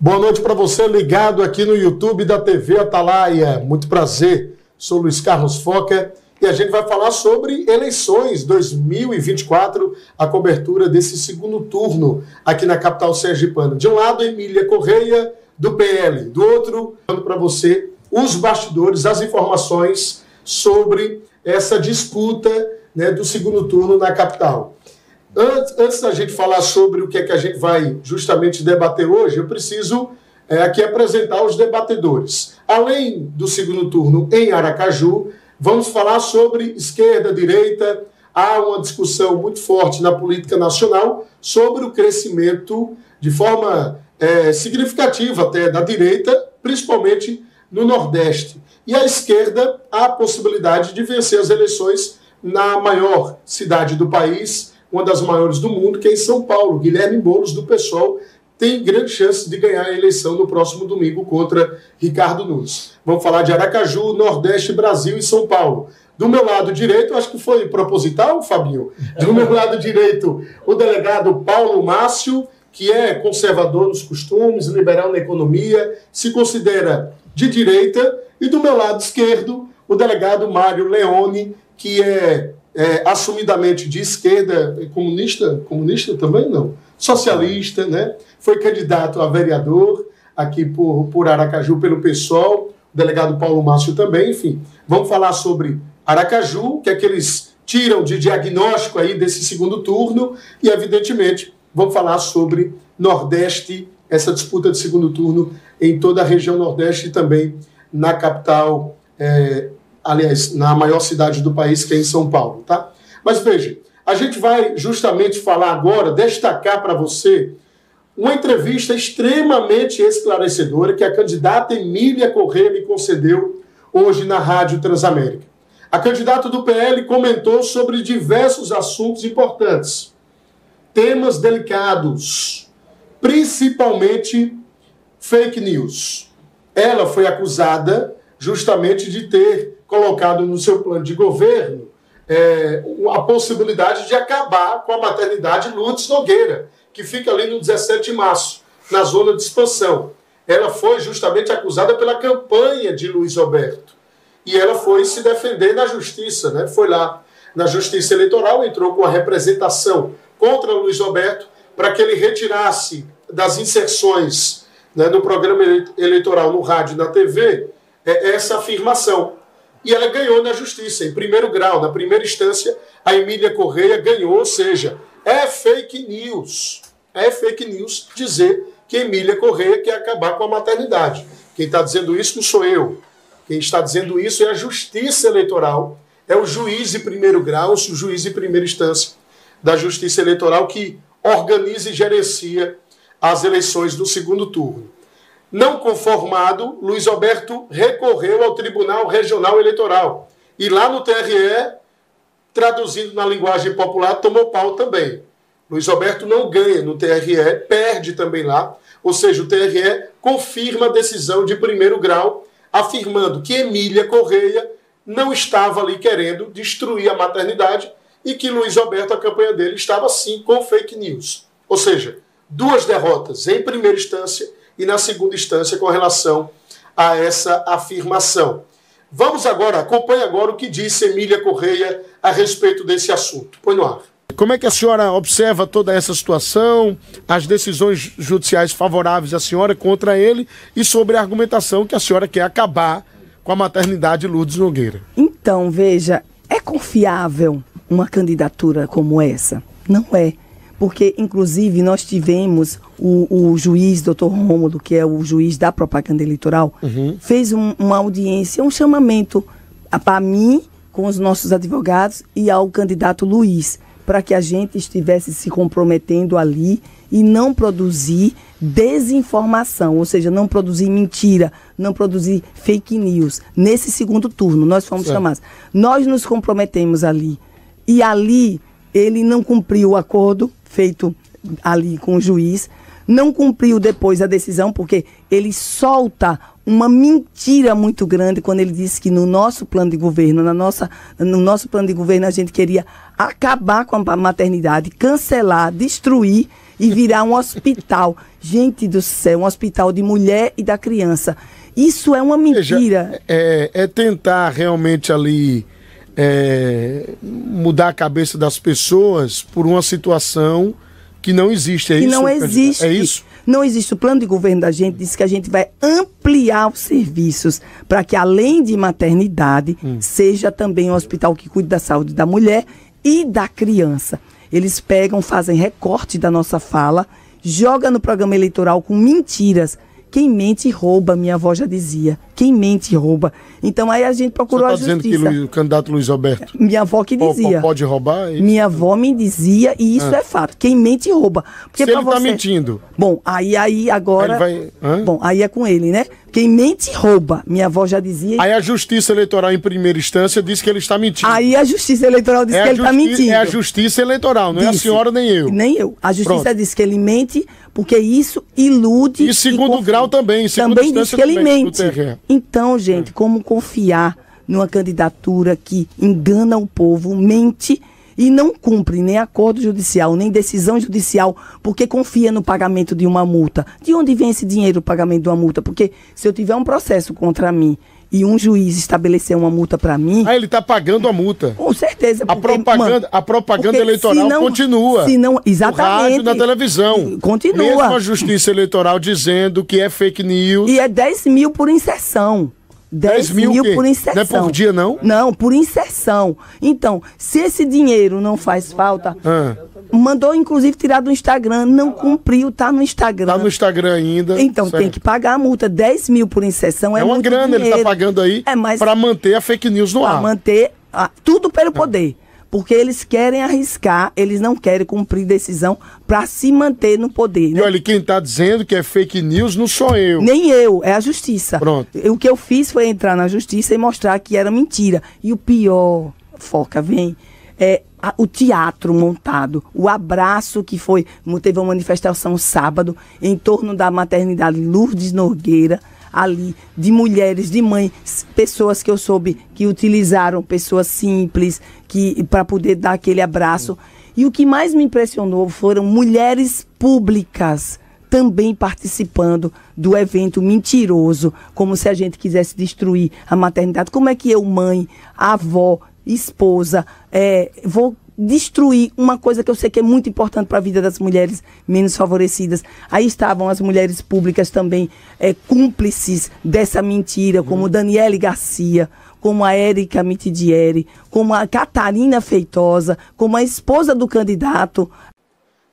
Boa noite para você ligado aqui no YouTube da TV Atalaia. Muito prazer, sou Luiz Carlos Foca e a gente vai falar sobre eleições 2024, a cobertura desse segundo turno aqui na capital sergipana. De um lado, Emília Correia, do PL, do outro, dando para você os bastidores, as informações sobre essa disputa, né, do segundo turno na capital. Antes da gente falar sobre o que é que a gente vai justamente debater hoje, eu preciso aqui apresentar os debatedores. Além do segundo turno em Aracaju, vamos falar sobre esquerda, direita. Há uma discussão muito forte na política nacional sobre o crescimento de forma significativa até da direita, principalmente no Nordeste. E a esquerda, há a possibilidade de vencer as eleições na maior cidade do país, uma das maiores do mundo, que é em São Paulo. Guilherme Boulos, do PSOL, tem grande chance de ganhar a eleição no próximo domingo contra Ricardo Nunes. Vamos falar de Aracaju, Nordeste, Brasil e São Paulo. Do meu lado direito, acho que foi proposital, Fabinho. Do meu lado direito, o delegado Paulo Márcio, que é conservador nos costumes, liberal na economia, se considera de direita. E do meu lado esquerdo, o delegado Mário Leone, que é assumidamente de esquerda, comunista também não, socialista, né? Foi candidato a vereador aqui por Aracaju pelo PSOL, o delegado Paulo Márcio também, enfim. Vamos falar sobre Aracaju, o que é que eles tiram de diagnóstico aí desse segundo turno e, evidentemente, vamos falar sobre Nordeste, essa disputa de segundo turno em toda a região Nordeste e também na capital, aliás, na maior cidade do país, que é em São Paulo, tá? Mas veja, a gente vai justamente falar agora, destacar para você uma entrevista extremamente esclarecedora que a candidata Emília Correia me concedeu hoje na Rádio Transamérica. A candidata do PL comentou sobre diversos assuntos importantes, temas delicados, principalmente fake news. Ela foi acusada justamente de ter colocado no seu plano de governo a possibilidade de acabar com a maternidade Lourdes Nogueira, que fica ali no 17 de março, na zona de expansão. Ela foi justamente acusada pela campanha de Luiz Roberto. E ela foi se defender na justiça, né? Foi lá na justiça eleitoral, entrou com a representação contra Luiz Roberto para que ele retirasse das inserções, né, no programa eleitoral, no rádio e na TV, essa afirmação. E ela ganhou na justiça, em primeiro grau, na primeira instância, a Emília Correia ganhou, ou seja, é fake news dizer que Emília Correia quer acabar com a maternidade. Quem está dizendo isso não sou eu. Quem está dizendo isso é a Justiça Eleitoral, é o juiz de primeiro grau, o juiz de primeira instância da Justiça Eleitoral que organiza e gerencia as eleições do segundo turno. Não conformado, Luiz Roberto recorreu ao Tribunal Regional Eleitoral. E lá no TRE, traduzindo na linguagem popular, tomou pau também. Luiz Roberto não ganha no TRE, perde também lá. Ou seja, o TRE confirma a decisão de primeiro grau, afirmando que Emília Correia não estava ali querendo destruir a maternidade e que Luiz Roberto, a campanha dele, estava sim com fake news. Ou seja, duas derrotas em primeira instância e na segunda instância com relação a essa afirmação. Vamos agora, acompanhe agora o que disse Emília Correia a respeito desse assunto. Põe no ar. Como é que a senhora observa toda essa situação, as decisões judiciais favoráveis à senhora contra ele e sobre a argumentação que a senhora quer acabar com a maternidade Lourdes Nogueira? Então, veja, é confiável uma candidatura como essa? Não é. Porque, inclusive, nós tivemos o juiz, doutor Rômulo, que é o juiz da propaganda eleitoral, fez uma audiência, um chamamento para mim, com os nossos advogados, e ao candidato Luiz, para que a gente estivesse se comprometendo ali e não produzir desinformação, ou seja, não produzir mentira, não produzir fake news. Nesse segundo turno, nós fomos chamados. Nós nos comprometemos ali. E ali, ele não cumpriu o acordo feito ali com o juiz, não cumpriu depois a decisão, porque ele solta uma mentira muito grande quando ele disse que no nosso plano de governo, no nosso plano de governo, a gente queria acabar com a maternidade, cancelar, destruir, e virar um hospital. Gente do céu, um hospital de mulher e da criança. Isso é uma mentira. É tentar realmente ali mudar a cabeça das pessoas por uma situação que não existe. É que isso? Não existe. É isso? Não existe. O plano de governo da gente diz que a gente vai ampliar os serviços para que, além de maternidade, seja também um hospital que cuide da saúde da mulher e da criança. Eles pegam, fazem recorte da nossa fala, joga no programa eleitoral com mentiras. Quem mente rouba, minha avó já dizia. Quem mente rouba. Então aí a gente procurou a justiça. Você está dizendo que o candidato Luiz Alberto... Minha avó que dizia. Pode roubar? Minha avó me dizia, e isso é fato. Quem mente rouba. Porque se ele está mentindo... Bom, aí agora... Bom, aí é com ele, né? Quem mente rouba. Minha avó já dizia... Aí a Justiça Eleitoral, em primeira instância, disse que ele está mentindo. Aí a Justiça Eleitoral disse que ele está mentindo. É a Justiça Eleitoral, não é a senhora nem eu. Nem eu. A Justiça disse que ele mente porque isso ilude... E segundo grau também. Também diz que ele mente. Então, gente, como confiar numa candidatura que engana o povo, mente e não cumpre nem acordo judicial, nem decisão judicial, porque confia no pagamento de uma multa? De onde vem esse dinheiro, o pagamento de uma multa? Porque se eu tiver um processo contra mim e um juiz estabelecer uma multa para mim... ele está pagando a multa. Com certeza. Porque, a propaganda eleitoral continua. Exatamente. No rádio, na televisão. Continua. Mesmo a Justiça Eleitoral dizendo que é fake news. E é 10 mil por inserção. 10 mil por inserção. Não é por dia, não? Não, por inserção. Então, se esse dinheiro não faz falta... Mandou, inclusive, tirar do Instagram. Não cumpriu, tá no Instagram. Tá no Instagram ainda. Então, tem que pagar a multa. 10 mil por inserção é uma grana, dinheiro. ele tá pagando aí para manter a fake news no ar. Para manter tudo pelo poder. Porque eles querem arriscar, eles não querem cumprir decisão para se manter no poder. Né? E olha, quem está dizendo que é fake news não sou eu. Nem eu, é a justiça. Pronto. O que eu fiz foi entrar na justiça e mostrar que era mentira. E o pior, Foca, o teatro montado, o abraço que foi, teve uma manifestação sábado em torno da maternidade Lourdes Nogueira, ali, de mulheres, de mães, pessoas que eu soube que utilizaram, pessoas simples, para poder dar aquele abraço. E o que mais me impressionou foram mulheres públicas também participando do evento mentiroso, como se a gente quisesse destruir a maternidade. Como é que eu, mãe, avó, esposa, vou destruir uma coisa que eu sei que é muito importante para a vida das mulheres menos favorecidas? Aí estavam as mulheres públicas também cúmplices dessa mentira, como Daniele Garcia, como a Érica Mitidieri, como a Catarina Feitosa, como a esposa do candidato.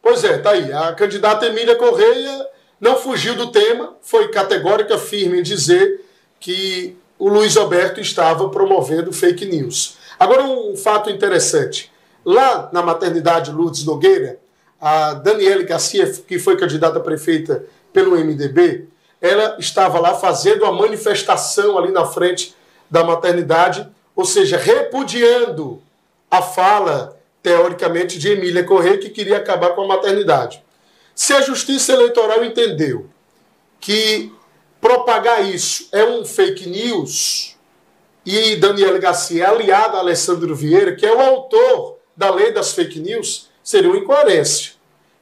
Pois tá aí. A candidata Emília Correia não fugiu do tema, foi categórica, firme em dizer que o Luiz Alberto estava promovendo fake news. Agora, um fato interessante. Lá na maternidade Lourdes Nogueira, a Daniele Garcia, que foi candidata a prefeita pelo MDB, ela estava lá fazendo a manifestação ali na frente da maternidade, ou seja, repudiando a fala, teoricamente, de Emília Correia, que queria acabar com a maternidade. Se a Justiça Eleitoral entendeu que propagar isso é um fake news, e Daniele Garcia é aliada a Alessandro Vieira, que é o autor da lei das fake news, seria uma incoerência.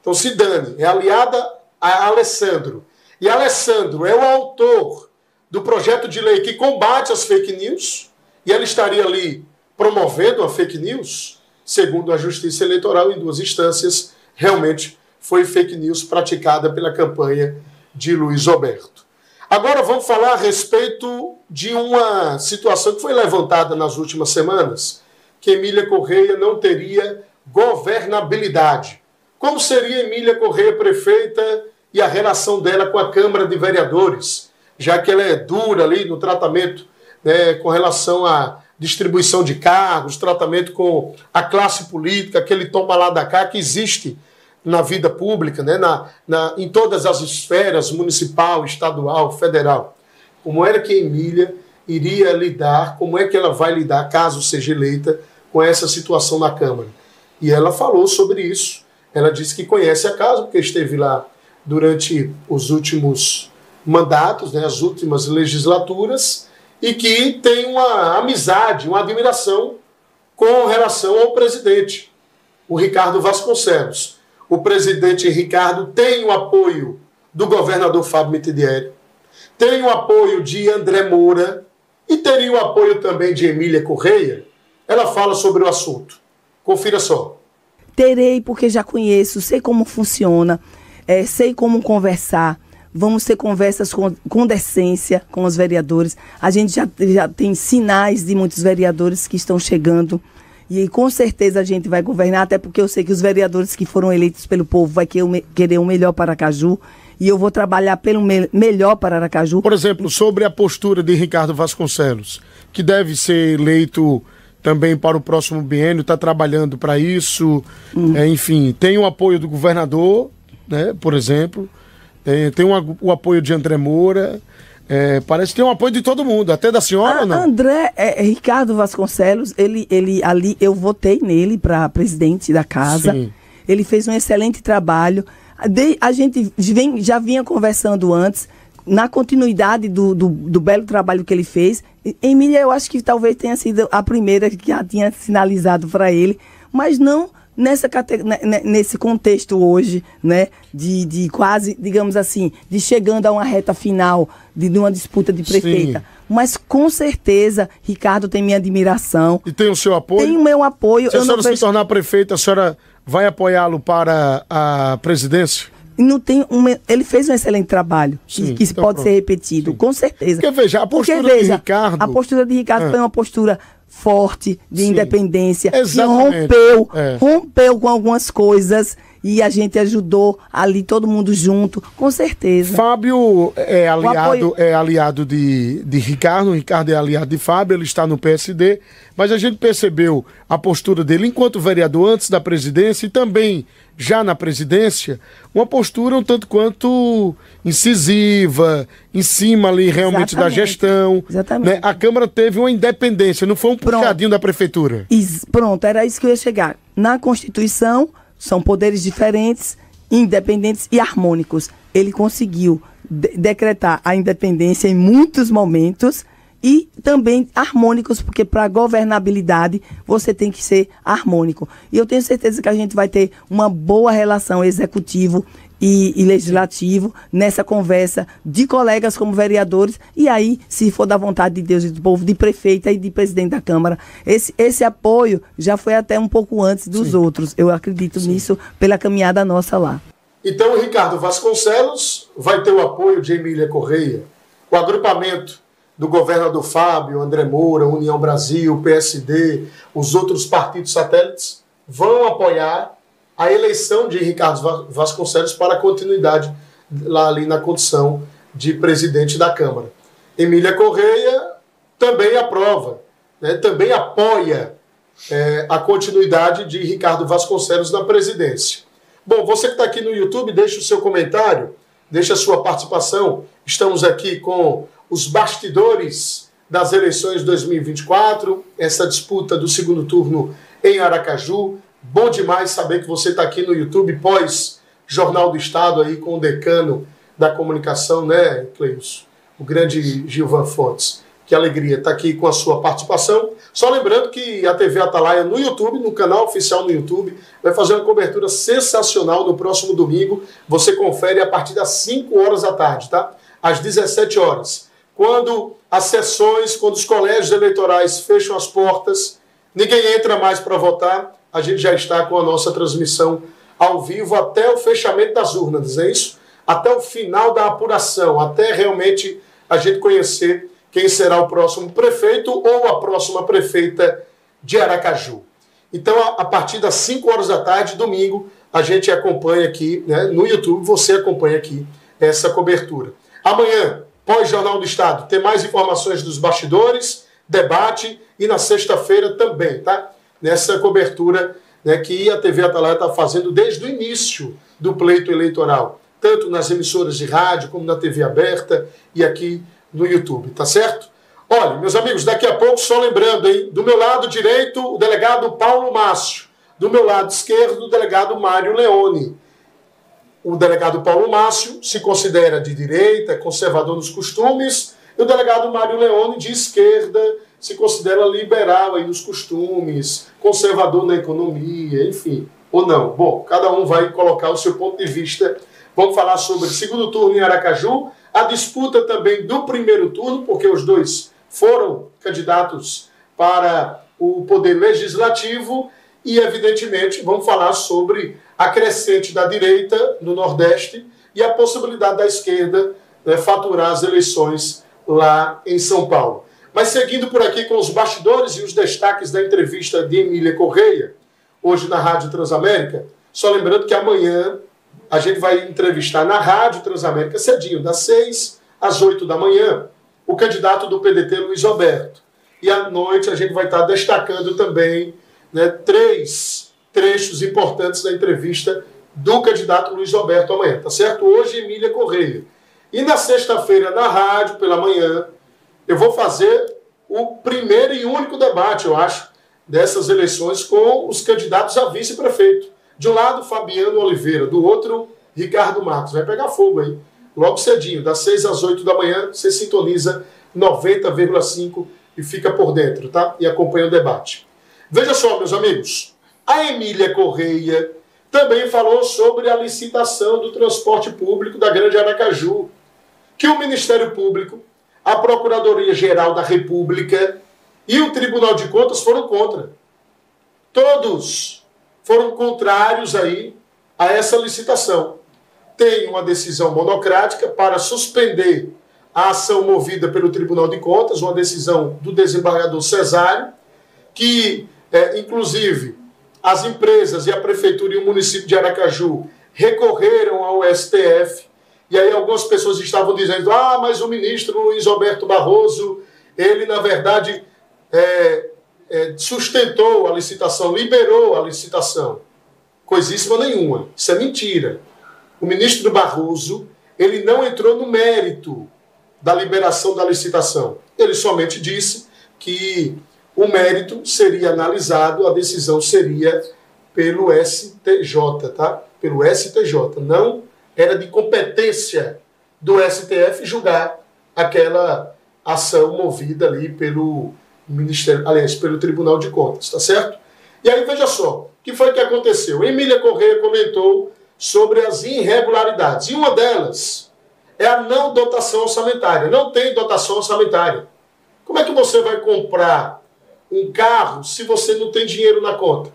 Então, se Dani é aliada a Alessandro, e Alessandro é o autor do projeto de lei que combate as fake news, e ela estaria ali promovendo a fake news, segundo a Justiça Eleitoral, em 2 instâncias, realmente foi fake news praticada pela campanha de Luiz Alberto. Agora vamos falar a respeito de uma situação que foi levantada nas últimas semanas, que Emília Correia não teria governabilidade. Como seria Emília Correia prefeita e a relação dela com a Câmara de Vereadores, já que ela é dura ali no tratamento, né, com relação à distribuição de cargos, tratamento com a classe política, aquele toma lá da cá que existe na vida pública, né, em todas as esferas, municipal, estadual, federal. Como era que Emília iria lidar, como é que ela vai lidar, caso seja eleita, com essa situação na Câmara? E ela falou sobre isso. Ela disse que conhece a casa, porque esteve lá durante os últimos mandatos, né, as últimas legislaturas, e que tem uma amizade, uma admiração com relação ao presidente, o Ricardo Vasconcelos. o presidente Ricardo tem o apoio do governador Fábio Mitidieri, tem o apoio de André Moura e teria o apoio também de Emília Correia. Ela fala sobre o assunto. Confira só. Terei, porque já conheço, sei como funciona, sei como conversar. Vamos ter conversas com decência com os vereadores. A gente já tem sinais de muitos vereadores que estão chegando. E com certeza a gente vai governar, até porque eu sei que os vereadores que foram eleitos pelo povo vai querer o melhor para Aracaju. E eu vou trabalhar pelo melhor para Aracaju. Por exemplo, sobre a postura de Ricardo Vasconcelos, que deve ser eleito também para o próximo biênio, está trabalhando para isso. Enfim, tem o apoio do governador, né, por exemplo. Tem o apoio de André Moura. Parece que tem o apoio de todo mundo, até da senhora ou não? Ricardo Vasconcelos, ele ali, eu votei nele para presidente da casa. Sim. Ele fez um excelente trabalho. A gente já vinha conversando antes, na continuidade do belo trabalho que ele fez. Emília, eu acho que talvez tenha sido a primeira que já tinha sinalizado para ele, mas não nesse contexto hoje, né, de quase, digamos assim, de chegando a uma reta final de uma disputa de prefeita. Sim. Mas com certeza, Ricardo tem minha admiração. E tem o seu apoio? Tem o meu apoio. Se a senhora se tornar prefeita, a senhora vai apoiá-lo para a presidência? Não tem ele fez um excelente trabalho, sim, que então pode ser repetido, sim, com certeza. Porque veja, a postura de Ricardo... A postura de Ricardo foi uma postura forte, de independência, que rompeu com algumas coisas e a gente ajudou ali, todo mundo junto, com certeza. Fábio é aliado de Ricardo é aliado de Fábio, ele está no PSD, mas a gente percebeu a postura dele enquanto vereador antes da presidência e também já na presidência, uma postura um tanto quanto incisiva, em cima ali realmente da gestão. Exatamente. Né? A Câmara teve uma independência, não foi um puxadinho da Prefeitura. Pronto, era isso que eu ia chegar. Na Constituição, são poderes diferentes, independentes e harmônicos. Ele conseguiu decretar a independência em muitos momentos e também harmônicos, porque para governabilidade você tem que ser harmônico. E eu tenho certeza que a gente vai ter uma boa relação executivo e legislativo nessa conversa de colegas como vereadores e aí, se for da vontade de Deus e do povo, de prefeita e de presidente da Câmara. Esse apoio já foi até um pouco antes dos outros. Eu acredito nisso pela caminhada nossa lá. Então, o Ricardo Vasconcelos vai ter o apoio de Emília Correia, o agrupamento do governador Fábio, André Moura, União Brasil, PSD, os outros partidos satélites vão apoiar a eleição de Ricardo Vasconcelos para a continuidade lá ali na condição de presidente da Câmara. Emília Correia também aprova, né, também apoia a continuidade de Ricardo Vasconcelos na presidência. Bom, você que está aqui no YouTube, deixa o seu comentário, deixa a sua participação. Estamos aqui com os bastidores das eleições de 2024, essa disputa do segundo turno em Aracaju. Bom demais saber que você está aqui no YouTube, pós Jornal do Estado, aí com o decano da comunicação, né, Cleus? O grande Gilvan Fontes. Que alegria estar aqui com a sua participação. Só lembrando que a TV Atalaia no YouTube, no canal oficial no YouTube, vai fazer uma cobertura sensacional no próximo domingo. Você confere a partir das 5 horas da tarde, tá? Às 17 horas. Quando as sessões, quando os colégios eleitorais fecham as portas, ninguém entra mais para votar, a gente já está com a nossa transmissão ao vivo até o fechamento das urnas, é isso? Até o final da apuração, até realmente a gente conhecer quem será o próximo prefeito ou a próxima prefeita de Aracaju. Então, a partir das 5 horas da tarde, domingo, a gente acompanha aqui, né, no YouTube, você acompanha aqui essa cobertura. Amanhã, pós-Jornal do Estado, tem mais informações dos bastidores, debate e na sexta-feira também, tá? Nessa cobertura, né, que a TV Atalaia está fazendo desde o início do pleito eleitoral, tanto nas emissoras de rádio como na TV aberta e aqui no YouTube, tá certo? Olha, meus amigos, daqui a pouco, só lembrando, hein, do meu lado direito, o delegado Paulo Márcio, do meu lado esquerdo, o delegado Mário Leone. O delegado Paulo Márcio se considera de direita, conservador nos costumes, e o delegado Mário Leone, de esquerda, se considera liberal aí nos costumes, conservador na economia, enfim. ou não? Bom, cada um vai colocar o seu ponto de vista. Vamos falar sobre o segundo turno em Aracaju, a disputa também do primeiro turno, porque os dois foram candidatos para o Poder Legislativo e, evidentemente, vamos falar sobre a crescente da direita no Nordeste e a possibilidade da esquerda, né, faturar as eleições lá em São Paulo. Mas seguindo por aqui com os bastidores e os destaques da entrevista de Emília Correia, hoje na Rádio Transamérica, só lembrando que amanhã a gente vai entrevistar na Rádio Transamérica cedinho, das 6 às 8 da manhã, o candidato do PDT, Luiz Roberto. E à noite a gente vai estar destacando também, né, 3 trechos importantes da entrevista do candidato Luiz Roberto amanhã, tá certo? Hoje, Emília Correia. E na sexta-feira, na rádio, pela manhã, eu vou fazer o primeiro e único debate, eu acho, dessas eleições com os candidatos a vice-prefeito. De um lado, Fabiano Oliveira, do outro, Ricardo Matos. Vai pegar fogo aí, logo cedinho, das 6 às 8 da manhã, você sintoniza 90,5 e fica por dentro, tá? E acompanha o debate. Veja só, meus amigos, a Emília Correia também falou sobre a licitação do transporte público da Grande Aracaju, que o Ministério Público, a Procuradoria-Geral da República e o Tribunal de Contas foram contra. Todos foram contrários aí a essa licitação. Tem uma decisão monocrática para suspender a ação movida pelo Tribunal de Contas, uma decisão do desembargador Cesário, que, inclusive, as empresas e a Prefeitura e o município de Aracaju recorreram ao STF, e aí algumas pessoas estavam dizendo, mas o ministro Luiz Roberto Barroso, ele, na verdade, sustentou a licitação, liberou a licitação. Coisíssima nenhuma. Isso é mentira. O ministro Barroso, ele não entrou no mérito da liberação da licitação. Ele somente disse que o mérito seria analisado, a decisão seria pelo STJ, tá? Pelo STJ. Não era de competência do STF julgar aquela ação movida ali pelo Ministério, aliás, pelo Tribunal de Contas, tá certo? E aí, veja só, o que foi que aconteceu? Emília Correia comentou sobre as irregularidades, e uma delas é a não dotação orçamentária. Não tem dotação orçamentária. Como é que você vai comprar um carro se você não tem dinheiro na conta?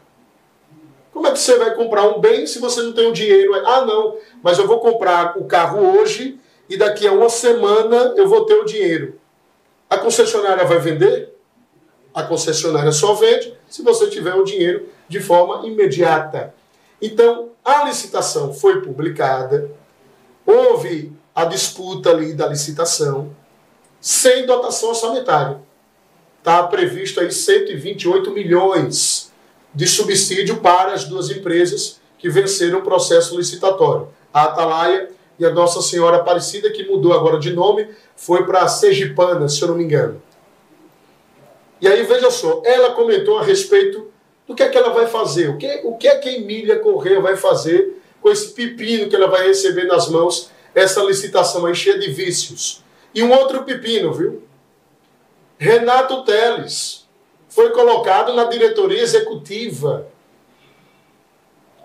Como é que você vai comprar um bem se você não tem o dinheiro? Não, mas eu vou comprar o carro hoje e daqui a uma semana eu vou ter o dinheiro. A concessionária vai vender? A concessionária só vende se você tiver o dinheiro de forma imediata. Então, a licitação foi publicada, houve a disputa ali da licitação, sem dotação orçamentária. Está previsto aí 128 milhões de subsídio para as duas empresas que venceram o processo licitatório. A Atalaia e a Nossa Senhora Aparecida, que mudou agora de nome, foi para a Sergipana, se eu não me engano. E aí, veja só, ela comentou a respeito do que é que ela vai fazer, o que é que a Emília Correia vai fazer com esse pepino que ela vai receber nas mãos, essa licitação aí cheia de vícios. E um outro pepino, viu? Renato Teles foi colocado na diretoria executiva.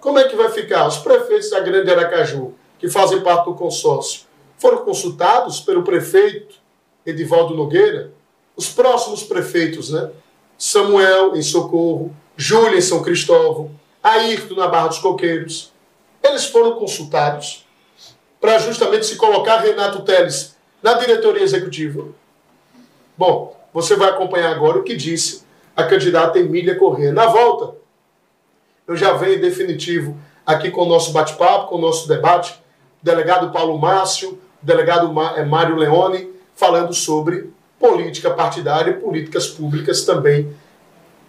Como é que vai ficar? Os prefeitos da Grande Aracaju, que fazem parte do consórcio, foram consultados pelo prefeito Edivaldo Nogueira? Os próximos prefeitos, né? Samuel, em Socorro, Júlia, em São Cristóvão, Ayrton, na Barra dos Coqueiros. Eles foram consultados para justamente se colocar Renato Teles na diretoria executiva. Bom, você vai acompanhar agora o que disse a candidata Emília Correia. Na volta, eu já venho em definitivo aqui com o nosso bate-papo, com o nosso debate, o delegado Paulo Márcio, o delegado Mário Leone, falando sobre política partidária e políticas públicas também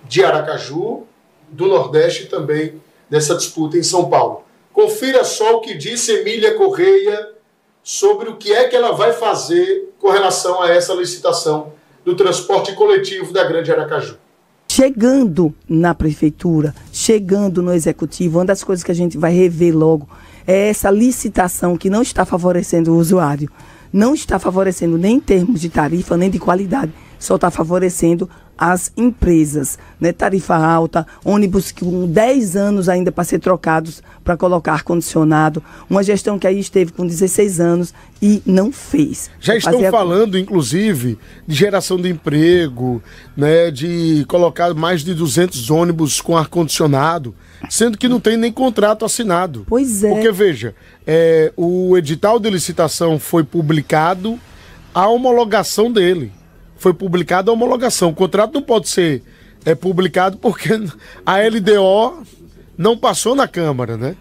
de Aracaju, do Nordeste e também dessa disputa em São Paulo. Confira só o que disse Emília Correia sobre o que é que ela vai fazer com relação a essa licitação do transporte coletivo da Grande Aracaju. Chegando na prefeitura, chegando no executivo, uma das coisas que a gente vai rever logo é essa licitação que não está favorecendo o usuário. Não está favorecendo nem em termos de tarifa, nem de qualidade. só está favorecendo as empresas, né? Tarifa alta, ônibus com 10 anos ainda para ser trocados para colocar ar-condicionado, uma gestão que aí esteve com 16 anos e não fez. Já estão falando, inclusive, de geração de emprego, né? De colocar mais de 200 ônibus com ar-condicionado, sendo que não tem nem contrato assinado. Pois é. Porque, veja, o edital de licitação foi publicado, a homologação dele. Foi publicada a homologação. O contrato não pode ser publicado porque a LDO não passou na Câmara, né?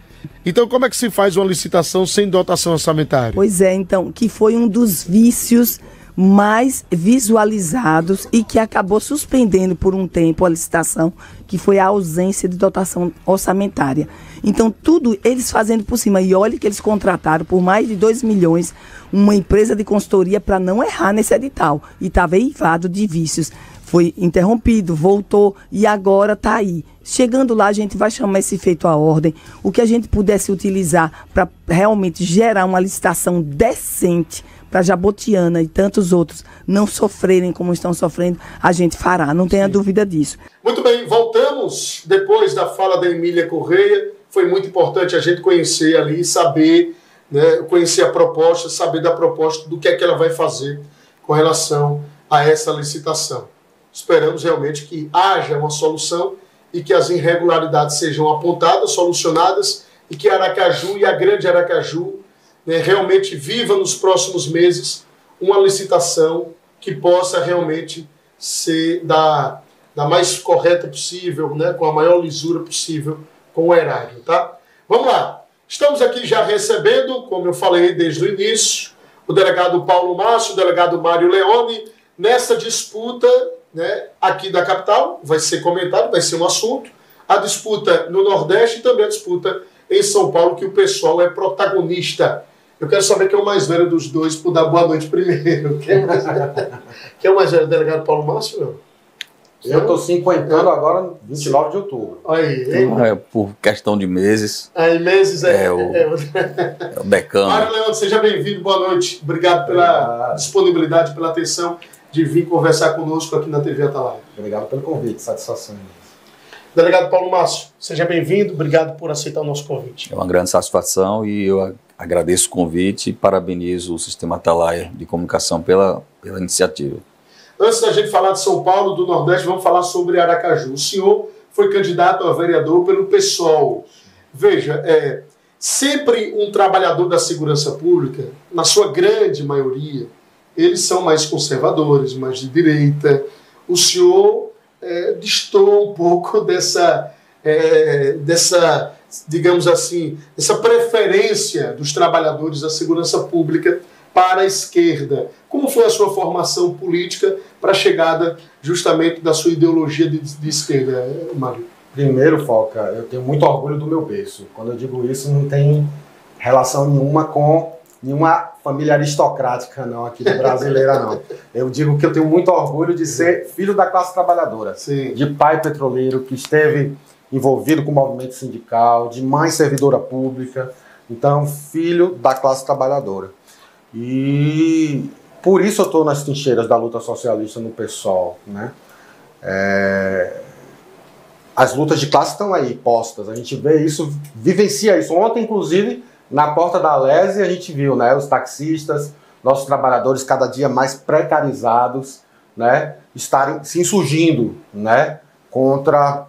Então, como é que se faz uma licitação sem dotação orçamentária? Pois é, então, que foi um dos vícios mais visualizados e que acabou suspendendo por um tempo a licitação, que foi a ausência de dotação orçamentária. Então, tudo eles fazendo por cima. E olha que eles contrataram por mais de 2 milhões uma empresa de consultoria para não errar nesse edital. E estava eivado de vícios. Foi interrompido, voltou e agora está aí. Chegando lá, a gente vai chamar esse feito à ordem. O que a gente pudesse utilizar para realmente gerar uma licitação decente para Jabotiana e tantos outros não sofrerem como estão sofrendo, a gente fará, não tenha dúvida disso. Muito bem, voltamos depois da fala da Emília Correia. Foi muito importante a gente conhecer ali, saber, né, conhecer a proposta, saber da proposta, do que é que ela vai fazer com relação a essa licitação. Esperamos realmente que haja uma solução e que as irregularidades sejam apontadas, solucionadas e que Aracaju e a Grande Aracaju, né, realmente viva nos próximos meses uma licitação que possa realmente ser da mais correta possível, né, com a maior lisura possível com o erário, tá? Vamos lá. Estamos aqui já recebendo, como eu falei desde o início, o delegado Paulo Márcio, o delegado Mário Leone, nessa disputa, né, aqui da capital, vai ser comentado, vai ser um assunto, a disputa no Nordeste e também a disputa em São Paulo, que o pessoal é protagonista. Eu quero saber quem é o mais velho dos dois, por dar boa noite primeiro. Quem é o mais velho, delegado Paulo Márcio? Meu? Eu estou 50 agora, 29 de outubro. Aí, por questão de meses. Aí, meses é o decano. Mário Leandro, seja bem-vindo, boa noite. Obrigado pela disponibilidade, pela atenção de vir conversar conosco aqui na TV Atalaia. Obrigado pelo convite, satisfação. Delegado Paulo Márcio, seja bem-vindo, obrigado por aceitar o nosso convite. É uma grande satisfação e eu agradeço o convite e parabenizo o Sistema Atalaia de Comunicação pela iniciativa. Antes da gente falar de São Paulo, do Nordeste, vamos falar sobre Aracaju. O senhor foi candidato a vereador pelo PSOL. Veja, sempre um trabalhador da segurança pública, na sua grande maioria, eles são mais conservadores, mais de direita. O senhor destoa um pouco dessa, digamos assim, essa preferência dos trabalhadores da segurança pública para a esquerda. Como foi a sua formação política para a chegada justamente da sua ideologia de esquerda, Mário? Primeiro, Foca, eu tenho muito orgulho do meu berço. Quando eu digo isso, não tem relação nenhuma com nenhuma família aristocrática, não, aqui de brasileira, não. Eu digo que eu tenho muito orgulho de ser filho da classe trabalhadora. Sim. De pai petroleiro que esteve envolvido com o movimento sindical, de mãe servidora pública. Então, filho da classe trabalhadora. E por isso eu estou nas trincheiras da luta socialista no PSOL, né? As lutas de classe estão aí postas, a gente vê isso, vivencia isso. Ontem, inclusive, na porta da Alese, a gente viu, né, os taxistas, nossos trabalhadores cada dia mais precarizados, né, estarem se insurgindo, né, contra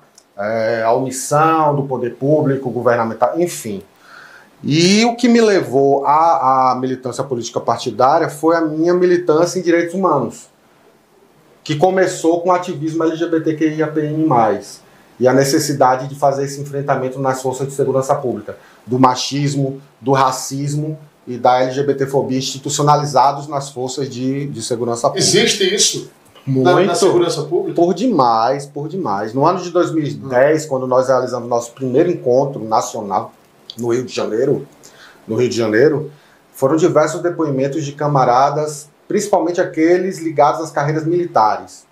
a omissão do poder público, governamental, enfim. E o que me levou à militância política partidária foi a minha militância em direitos humanos, que começou com o ativismo LGBTQIAPN+, e a necessidade de fazer esse enfrentamento nas forças de segurança pública, do machismo, do racismo e da LGBTfobia institucionalizados nas forças de segurança pública. Existe isso? Muito. Na segurança pública? Por demais, por demais. No ano de 2010, quando nós realizamos nosso primeiro encontro nacional, no Rio de Janeiro, foram diversos depoimentos de camaradas, principalmente aqueles ligados às carreiras militares,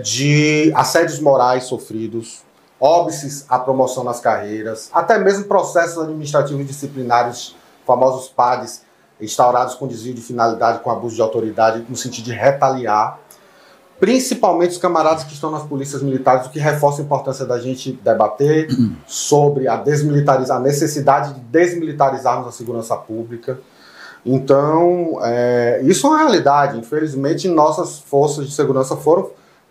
de assédios morais sofridos, óbices à promoção nas carreiras, até mesmo processos administrativos disciplinares, famosos PADs, instaurados com desvio de finalidade, com abuso de autoridade, no sentido de retaliar. principalmente os camaradas que estão nas polícias militares, o que reforça a importância da gente debater sobre a necessidade de desmilitarizarmos a segurança pública. Então, isso é uma realidade. Infelizmente, nossas forças de segurança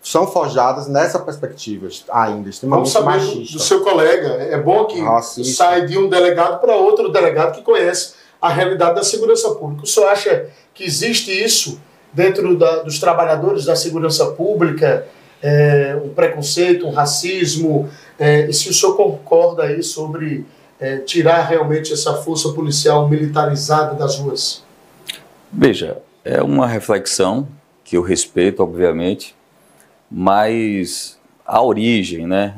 são forjadas nessa perspectiva ainda, extremamente machista. Vamos saber do seu colega. É bom que sai de um delegado para outro delegado que conhece a realidade da segurança pública. O senhor acha que existe isso dentro dos trabalhadores da segurança pública, um preconceito, um racismo, e se o senhor concorda aí sobre tirar realmente essa força policial militarizada das ruas? Veja, é uma reflexão que eu respeito, obviamente, mas a origem, né,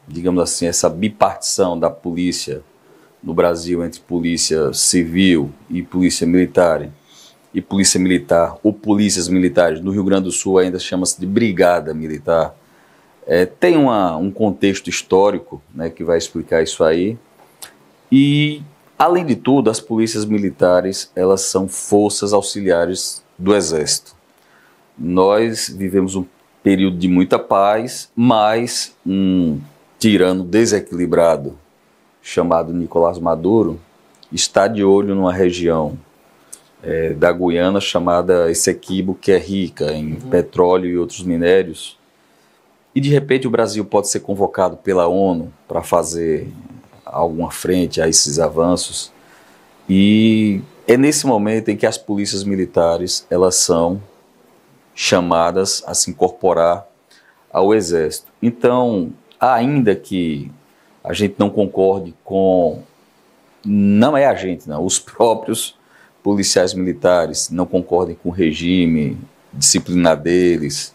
digamos assim, essa bipartição da polícia no Brasil entre polícia civil e polícia militar, ou polícias militares, no Rio Grande do Sul ainda chama-se de brigada militar, tem um contexto histórico, né, que vai explicar isso aí. E, além de tudo, as polícias militares, elas são forças auxiliares do Exército. Nós vivemos um período de muita paz, mas um tirano desequilibrado, chamado Nicolás Maduro, está de olho numa região da Guiana chamada Essequibo, que é rica em petróleo e outros minérios. E, de repente, o Brasil pode ser convocado pela ONU para fazer alguma frente a esses avanços. E é nesse momento em que as polícias militares elas são chamadas a se incorporar ao Exército. Então, ainda que a gente não concorde com... Não é a gente, não. Os próprios policiais militares não concordem com o regime disciplinar deles,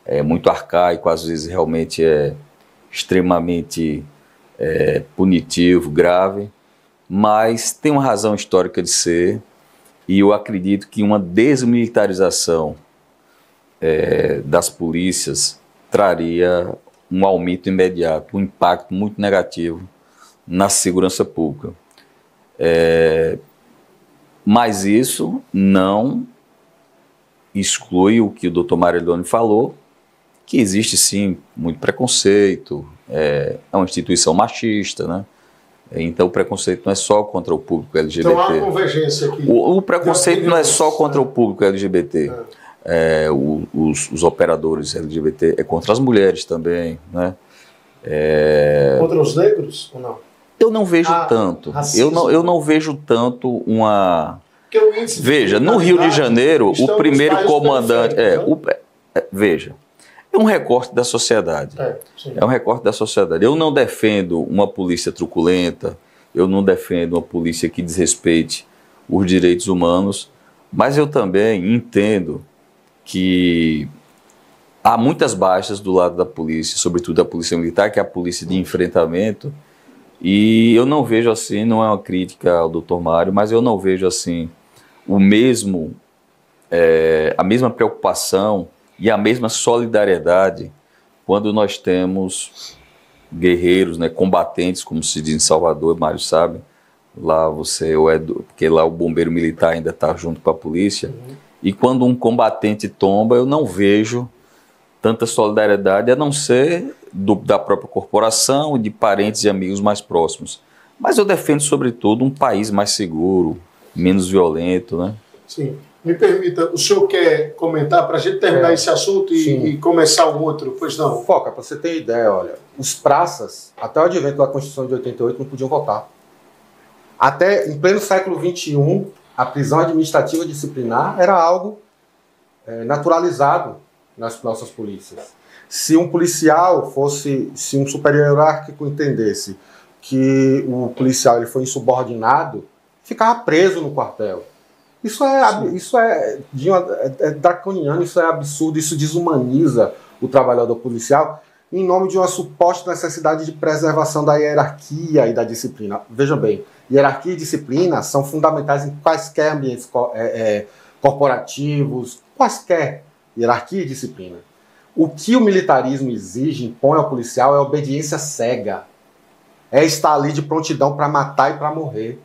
é muito arcaico, às vezes realmente é extremamente punitivo, grave, mas tem uma razão histórica de ser, e eu acredito que uma desmilitarização das polícias traria um aumento imediato, um impacto muito negativo na segurança pública. Mas isso não exclui o que o doutor Marilone falou, que existe sim muito preconceito, é uma instituição machista, né? Então o preconceito não é só contra o público LGBT. Então há uma convergência aqui. O preconceito não é só contra o público LGBT. Os operadores LGBT é contra as mulheres também, né? Contra os negros ou não? Eu não vejo tanto. Eu não vejo tanto uma... Veja, no Rio de Janeiro, o primeiro comandante... Veja, é um recorte da sociedade. É um recorte da sociedade. Eu não defendo uma polícia truculenta, eu não defendo uma polícia que desrespeite os direitos humanos, mas eu também entendo que há muitas baixas do lado da polícia, sobretudo da polícia militar, que é a polícia de enfrentamento, e eu não vejo assim, não é uma crítica ao Dr. Mário, mas eu não vejo assim a mesma preocupação e a mesma solidariedade quando nós temos guerreiros, né, combatentes, como se diz em Salvador, Mário sabe, lá porque lá o bombeiro militar ainda está junto com a polícia, e quando um combatente tomba, eu não vejo tanta solidariedade, a não ser da própria corporação e de parentes e amigos mais próximos. Mas eu defendo, sobretudo, um país mais seguro, menos violento, né? Sim. Me permita, o senhor quer comentar para a gente terminar esse assunto e começar o outro? Pois não. Foca, para você ter ideia, olha, os praças, até o advento da Constituição de 88, não podiam votar. Até em pleno século XXI, a prisão administrativa disciplinar era algo naturalizado nas nossas polícias. Se um policial se um superior hierárquico entendesse que o policial ele foi insubordinado, ficava preso no quartel. Isso é draconiano, isso é absurdo, isso desumaniza o trabalhador policial em nome de uma suposta necessidade de preservação da hierarquia e da disciplina. Vejam bem, hierarquia e disciplina são fundamentais em quaisquer ambientes corporativos, quaisquer hierarquia e disciplina. O que o militarismo exige, impõe ao policial é obediência cega. É estar ali de prontidão para matar e para morrer.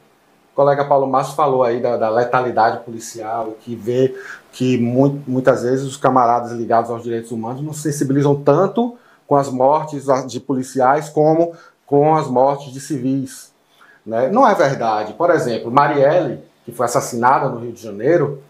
colega Paulo Márcio falou aí da letalidade policial, que vê que muitas vezes os camaradas ligados aos direitos humanos não se sensibilizam tanto com as mortes de policiais como com as mortes de civis, né? Não é verdade. Por exemplo, Marielle, que foi assassinada no Rio de Janeiro,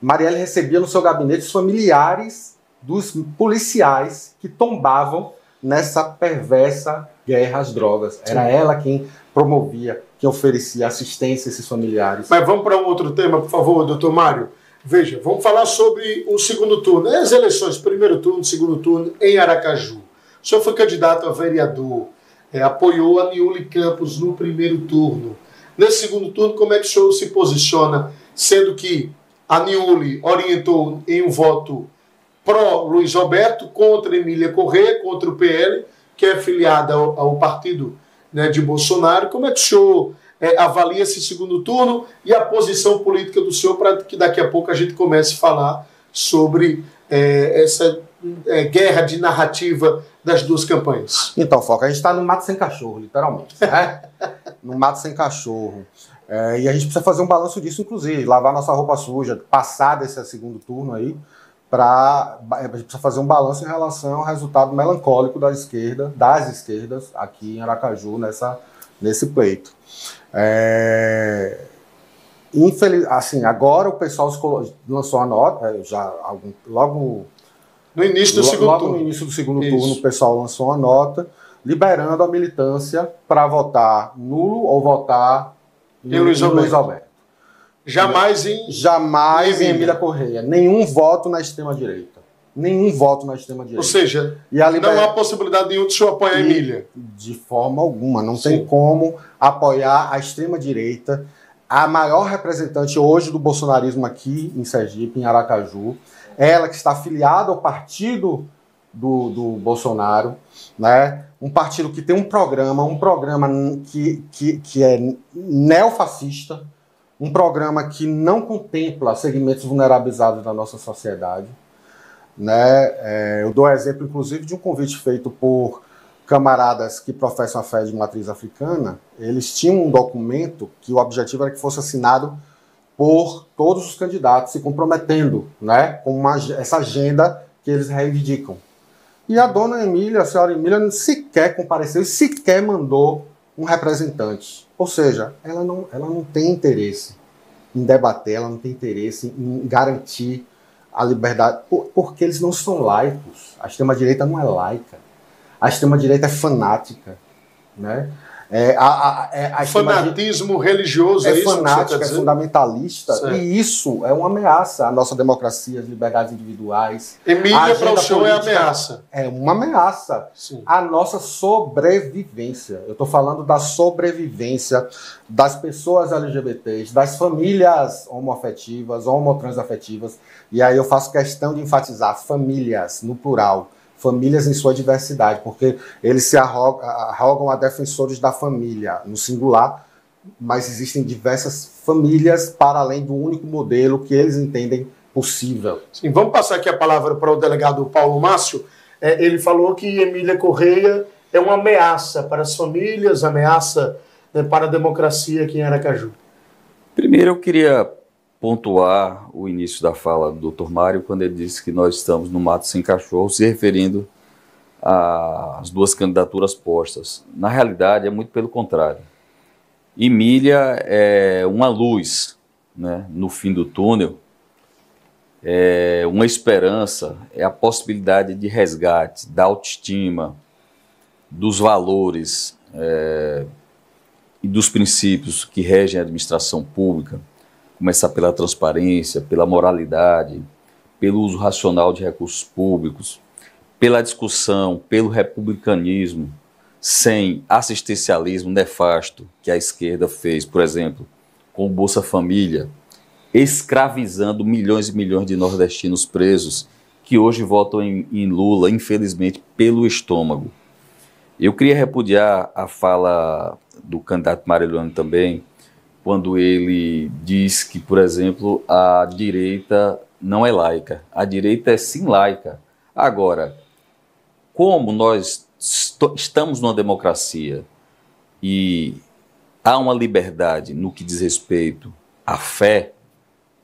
Marielle recebia no seu gabinete os familiares dos policiais que tombavam nessa perversa guerra às drogas. Era ela quem promovia, quem oferecia assistência a esses familiares. Mas vamos para um outro tema, por favor, doutor Mário. Veja, vamos falar sobre o segundo turno. As eleições, primeiro turno, segundo turno, em Aracaju. O senhor foi candidato a vereador, apoiou a Niuly Campos no primeiro turno. Nesse segundo turno, como é que o senhor se posiciona, sendo que a Niuly orientou em um voto pró-Luiz Roberto, contra Emília Corrêa, contra o PL, que é filiada ao partido, né, de Bolsonaro. Como é que o senhor avalia esse segundo turno e a posição política do senhor, para que daqui a pouco a gente comece a falar sobre essa guerra de narrativa das duas campanhas? Então, Foca, a gente está no mato sem cachorro, literalmente, né? No mato sem cachorro. E a gente precisa fazer um balanço disso, inclusive, lavar nossa roupa suja, passar desse segundo turno aí, a gente precisa fazer um balanço em relação ao resultado melancólico das esquerdas aqui em Aracaju, nesse pleito. Assim, agora o pessoal lançou a nota, logo no início do segundo turno, o pessoal lançou uma nota liberando a militância para votar nulo ou votar em Luiz Roberto. Jamais em Emília Corrêa. Nenhum voto na extrema-direita. Nenhum voto na extrema-direita. Ou seja, não há possibilidade nenhuma de o senhor apoiar a Emília. De forma alguma. Não tem como apoiar a extrema-direita. A maior representante hoje do bolsonarismo aqui em Sergipe, em Aracaju, ela que está afiliada ao partido do Bolsonaro, né? Um partido que tem um programa que é neofascista, um programa que não contempla segmentos vulnerabilizados da nossa sociedade, né? Eu dou exemplo, inclusive, de um convite feito por camaradas que professam a fé de matriz africana. Eles tinham um documento que o objetivo era que fosse assinado por todos os candidatos, se comprometendo, né, com essa agenda que eles reivindicam. E a dona Emília, a senhora Emília, sequer compareceu e sequer mandou um representante. Ou seja, ela não tem interesse em debater, ela não tem interesse em garantir a liberdade, porque eles não são laicos. A extrema-direita não é laica. A extrema-direita é fanática, né? Fanatismo religioso, é fanática, é fundamentalista, e isso é uma ameaça à nossa democracia, às liberdades individuais. Emília, para o senhor, é ameaça. É uma ameaça à nossa sobrevivência. Eu estou falando da sobrevivência das pessoas LGBTs, das famílias homoafetivas, homotransafetivas, e aí eu faço questão de enfatizar famílias, no plural. Famílias em sua diversidade, porque eles se arrogam a defensores da família, no singular, mas existem diversas famílias para além do único modelo que eles entendem possível. Sim, vamos passar aqui a palavra para o delegado Paulo Márcio. Ele falou que Emília Corrêa é uma ameaça para as famílias, ameaça, né, para a democracia aqui em Aracaju. Primeiro eu queria pontuar o início da fala do Dr. Mário, quando ele disse que nós estamos no mato sem cachorro, se referindo às duas candidaturas postas. Na realidade, é muito pelo contrário. Emília é uma luz, né, no fim do túnel, é uma esperança, é a possibilidade de resgate da autoestima, dos valores e dos princípios que regem a administração pública. Começar pela transparência, pela moralidade, pelo uso racional de recursos públicos, pela discussão, pelo republicanismo, sem assistencialismo nefasto que a esquerda fez, por exemplo, com o Bolsa Família, escravizando milhões e milhões de nordestinos presos que hoje votam em Lula, infelizmente, pelo estômago. Eu queria repudiar a fala do candidato Marilhone também, quando ele diz que, por exemplo, a direita não é laica. A direita é sim laica. Agora, como nós estamos numa democracia e há uma liberdade no que diz respeito à fé,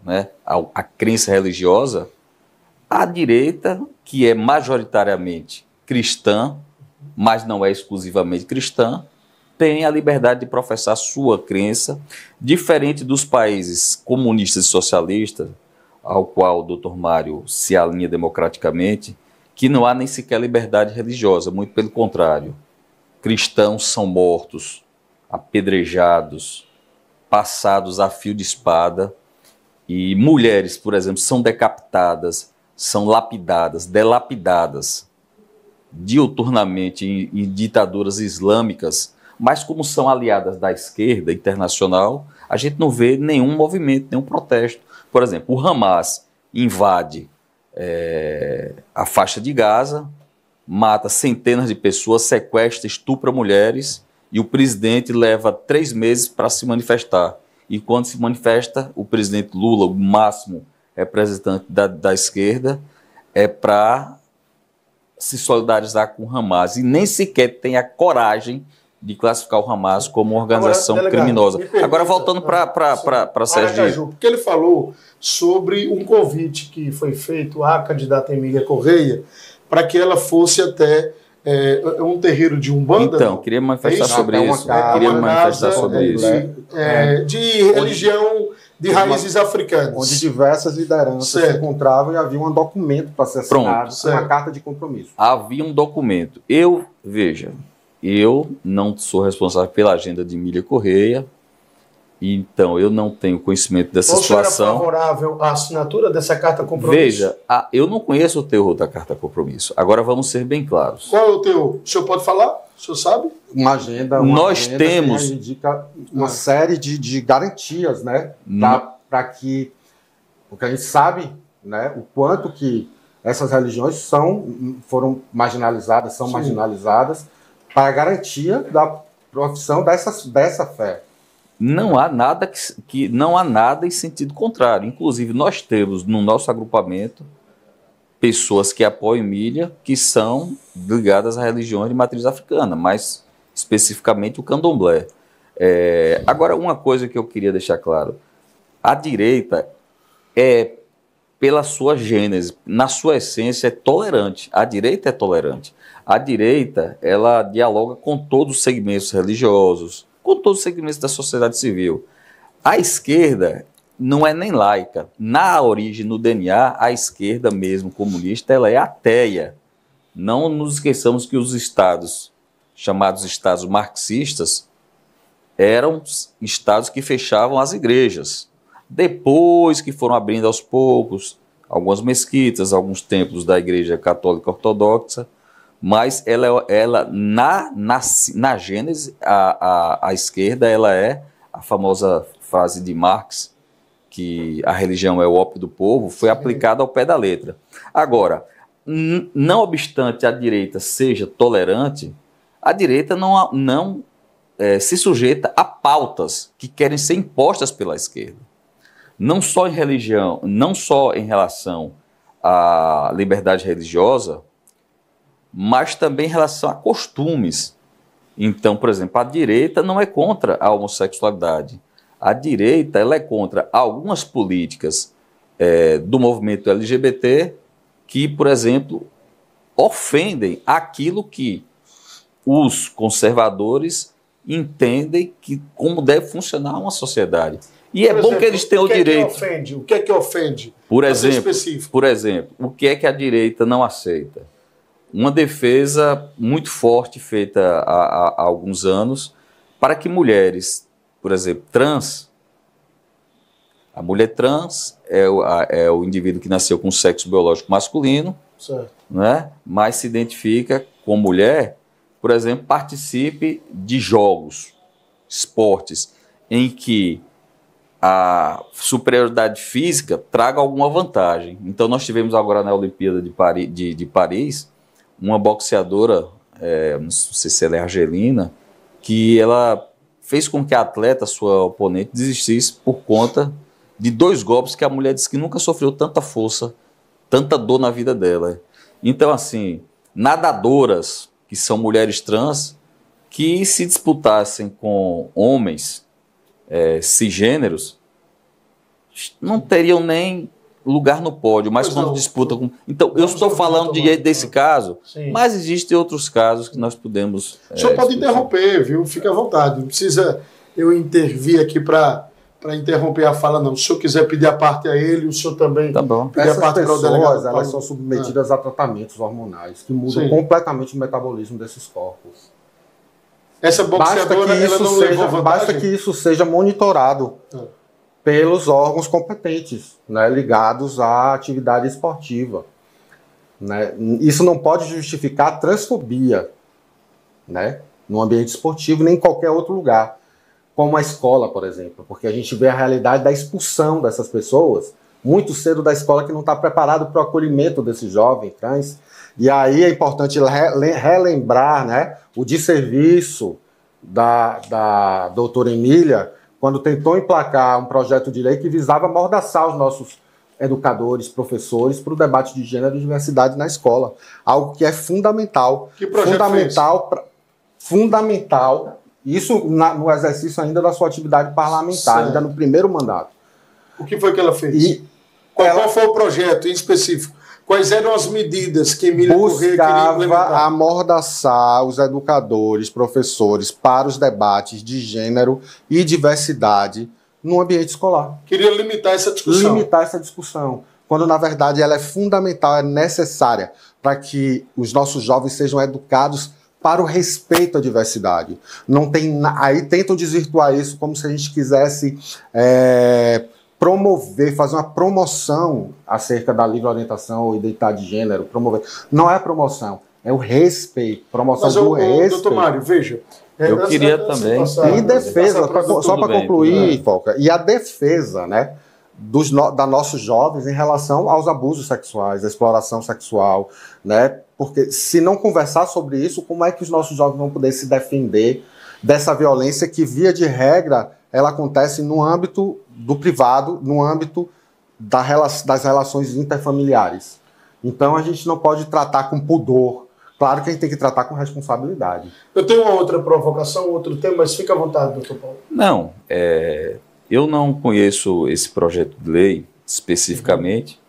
né, à crença religiosa, a direita, que é majoritariamente cristã, mas não é exclusivamente cristã, tem a liberdade de professar sua crença, diferente dos países comunistas e socialistas, ao qual o Dr. Mário se alinha democraticamente, que não há nem sequer liberdade religiosa, muito pelo contrário. Cristãos são mortos, apedrejados, passados a fio de espada, e mulheres, por exemplo, são decapitadas, são lapidadas, delapidadas, diuturnamente em ditaduras islâmicas, mas como são aliadas da esquerda internacional, a gente não vê nenhum movimento, nenhum protesto. Por exemplo, o Hamas invade a faixa de Gaza, mata centenas de pessoas, sequestra, estupra mulheres, e o presidente leva 3 meses para se manifestar. E quando se manifesta, o presidente Lula, o máximo representante da esquerda, é para se solidarizar com o Hamas. E nem sequer tem a coragem de classificar o Hamas como uma organização criminosa. Agora, voltando para Sergipe. Porque ele falou sobre um convite que foi feito à candidata Emília Correia para que ela fosse até um terreiro de Umbanda. Então, queria manifestar sobre isso. Queria manifestar sobre isso. De religião de raízes africanas. Onde diversas lideranças se encontravam e havia um documento para ser assinado, uma carta de compromisso. Havia um documento. Veja, eu não sou responsável pela agenda de Emília Correia, então eu não tenho conhecimento dessa situação. O senhor é favorável à assinatura dessa carta compromisso? Veja, eu não conheço o teor da carta compromisso. Agora vamos ser bem claros. Qual é o teor? O senhor pode falar? O senhor sabe? Uma agenda, temos que indica uma série de garantias, né? Para que... Porque a gente sabe, né, o quanto que essas religiões foram marginalizadas, são marginalizadas, para a garantia da profissão dessa fé. Não há nada não há nada em sentido contrário. Inclusive, nós temos no nosso agrupamento pessoas que apoiam Emília, que são ligadas a religiões de matriz africana, mais especificamente o candomblé. Agora, uma coisa que eu queria deixar claro: a direita pela sua gênese, na sua essência, é tolerante. A direita é tolerante. A direita, ela dialoga com todos os segmentos religiosos, com todos os segmentos da sociedade civil. A esquerda não é nem laica. Na origem, no DNA, a esquerda mesmo, comunista, ela é ateia. Não nos esqueçamos que os estados, chamados estados marxistas, eram estados que fechavam as igrejas. Depois que foram abrindo aos poucos algumas mesquitas, alguns templos da Igreja Católica Ortodoxa, mas ela na gênese, a esquerda, ela é a famosa frase de Marx, que a religião é o ópio do povo, foi aplicada ao pé da letra. Agora, não obstante a direita seja tolerante, a direita não se sujeita a pautas que querem ser impostas pela esquerda. Não só em religião, não só em relação à liberdade religiosa, mas também em relação a costumes. Então, por exemplo, a direita não é contra a homossexualidade. A direita ela é contra algumas políticas do movimento LGBT que, por exemplo, ofendem aquilo que os conservadores entendem que como deve funcionar uma sociedade. E é bom que eles tenham o direito. O que é que ofende? Por exemplo, o que é que a direita não aceita? Uma defesa muito forte feita há alguns anos para que mulheres, por exemplo, trans, a mulher trans é o indivíduo que nasceu com sexo biológico masculino, certo, né, mas se identifica com mulher, por exemplo, participe de jogos, esportes, em que a superioridade física traga alguma vantagem. Então nós tivemos agora na Olimpíada de Paris uma boxeadora, não sei se ela é argelina, que ela fez com que a atleta, sua oponente, desistisse por conta de 2 golpes que a mulher disse que nunca sofreu tanta força, tanta dor na vida dela. Então, assim, nadadoras, que são mulheres trans, que se disputassem com homens cisgêneros, não teriam nem lugar no pódio, mas Pois quando não. disputa com... Então, eu Vamos estou ouvir falando o Tomás. desse caso, Sim. mas existem outros casos que nós podemos... O senhor pode discutir. interromper, viu? Fica à vontade. Não precisa eu intervir aqui para interromper a fala, não. Se o senhor quiser pedir a parte a ele, o senhor também Tá bom. pedir a Essas parte para o delegado. pessoas, elas Paulo. são submetidas a tratamentos hormonais que mudam Sim. completamente o metabolismo desses corpos. Essa boxeadora, ela não levou vantagem? Basta que isso seja monitorado pelos órgãos competentes, né, ligados à atividade esportiva. Né? Isso não pode justificar a transfobia, né, no ambiente esportivo, nem em qualquer outro lugar, como a escola, por exemplo, porque a gente vê a realidade da expulsão dessas pessoas muito cedo da escola, que não está preparado para o acolhimento desse jovem trans. E aí é importante relembrar, né, o desserviço da doutora Emília, quando tentou emplacar um projeto de lei que visava amordaçar os nossos educadores, professores, para o debate de gênero e diversidade na escola. Algo que é fundamental. Que projeto fundamental, isso no exercício ainda da sua atividade parlamentar, certo. ainda no primeiro mandato. O que foi que ela fez? Qual foi o projeto em específico? Quais eram as medidas que Emília Corrêa queria implementar? Buscava amordaçar os educadores, professores, para os debates de gênero e diversidade no ambiente escolar. Queria limitar essa discussão. Limitar essa discussão, quando na verdade ela é fundamental, é necessária para que os nossos jovens sejam educados para o respeito à diversidade. Não tem, aí tentam desvirtuar isso como se a gente quisesse promover, fazer uma promoção acerca da livre orientação ou identidade de gênero, promover. Não é promoção, é o respeito, promoção Mas, do respeito. doutor Mário, veja. Eu queria também. E defesa, só para concluir, bem, Foca, e a defesa, né, da nossos jovens em relação aos abusos sexuais, a exploração sexual, né, porque se não conversar sobre isso, como é que os nossos jovens vão poder se defender dessa violência que, via de regra, ela acontece no âmbito do privado, no âmbito das relações interfamiliares. Então a gente não pode tratar com pudor. Claro que a gente tem que tratar com responsabilidade. Eu tenho uma outra provocação, outro tema, mas fica à vontade, doutor Paulo. Não, eu não conheço esse projeto de lei especificamente,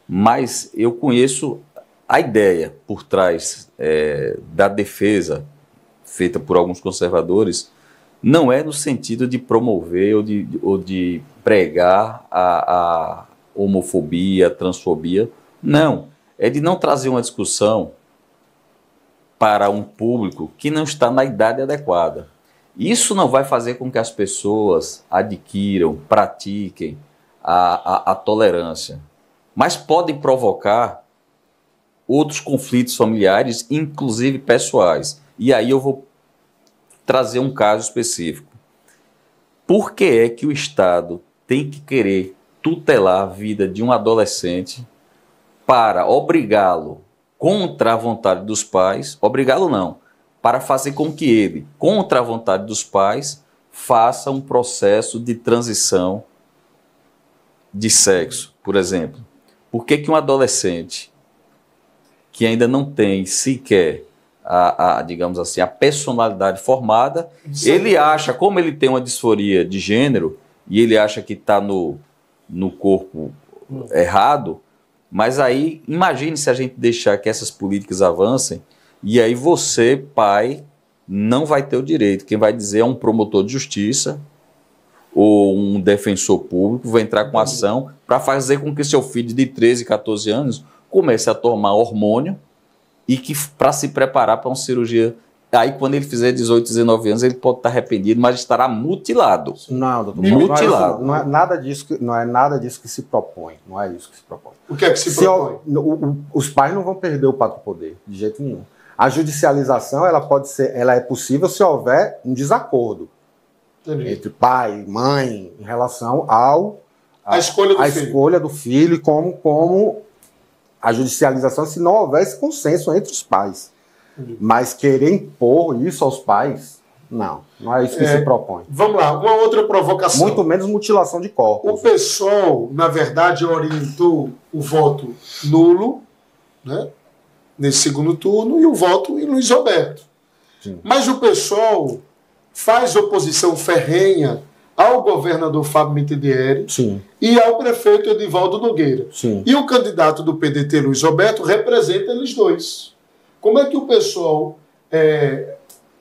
mas eu conheço a ideia por trás da defesa feita por alguns conservadores. Não é no sentido de promover ou de pregar a homofobia, a transfobia. Não, é de não trazer uma discussão para um público que não está na idade adequada. Isso não vai fazer com que as pessoas adquiram, pratiquem a tolerância, mas pode provocar outros conflitos familiares, inclusive pessoais. E aí eu vou trazer um caso específico. Por que é que o Estado tem que querer tutelar a vida de um adolescente para obrigá-lo contra a vontade dos pais, obrigá-lo não, para fazer com que ele, contra a vontade dos pais, faça um processo de transição de sexo, por exemplo? Por que um adolescente que ainda não tem sequer digamos assim, a personalidade formada, ele acha, como ele tem uma disforia de gênero, e ele acha que está no corpo errado, mas aí, imagine se a gente deixar que essas políticas avancem, e aí você, pai, não vai ter o direito. Quem vai dizer é um promotor de justiça ou um defensor público, vai entrar com ação para fazer com que seu filho de 13, 14 anos comece a tomar hormônio e que para se preparar para uma cirurgia. Aí, quando ele fizer 18, 19 anos, ele pode estar arrependido, mas estará mutilado. Não, doutor. Mutilado. Não é nada disso que se propõe. Não é isso que se propõe. O que é que se propõe? Os pais não vão perder o pátrio poder, de jeito nenhum. A judicialização, ela é possível se houver um desacordo entre pai e mãe em relação à escolha do filho e como a judicialização, se não houvesse consenso entre os pais. Mas querer impor isso aos pais, não é isso que se propõe. Vamos lá, uma outra provocação. Muito menos mutilação de corpos. O PSOL, na verdade, orientou o voto nulo, né, nesse segundo turno, e o voto em Luiz Roberto. Sim. Mas o pessoal faz oposição ferrenha ao governador Fábio Mitidieri Sim. e ao prefeito Edivaldo Nogueira. Sim. E o candidato do PDT, Luiz Roberto, representa eles dois. Como é que o pessoal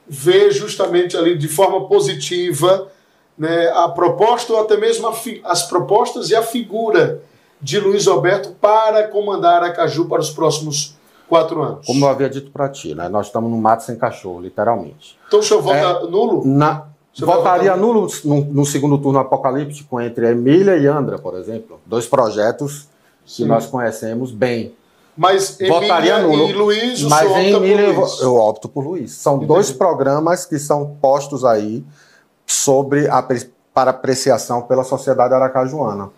vê justamente ali de forma positiva, né, a proposta ou até mesmo as propostas e a figura de Luiz Roberto para comandar Aracaju para os próximos 4 anos? Como eu havia dito para ti, né? Nós estamos no mato sem cachorro, literalmente. Então o senhor vota nulo? Votaria nulo no segundo turno apocalíptico entre Emília e Andra, por exemplo. 2 projetos que nós conhecemos bem. Mas votaria Emília nulo, e Luiz, o mas senhor em opta Emília por Luiz? eu opto por Luiz. São Entendi. 2 programas que são postos aí para apreciação pela sociedade aracajuana.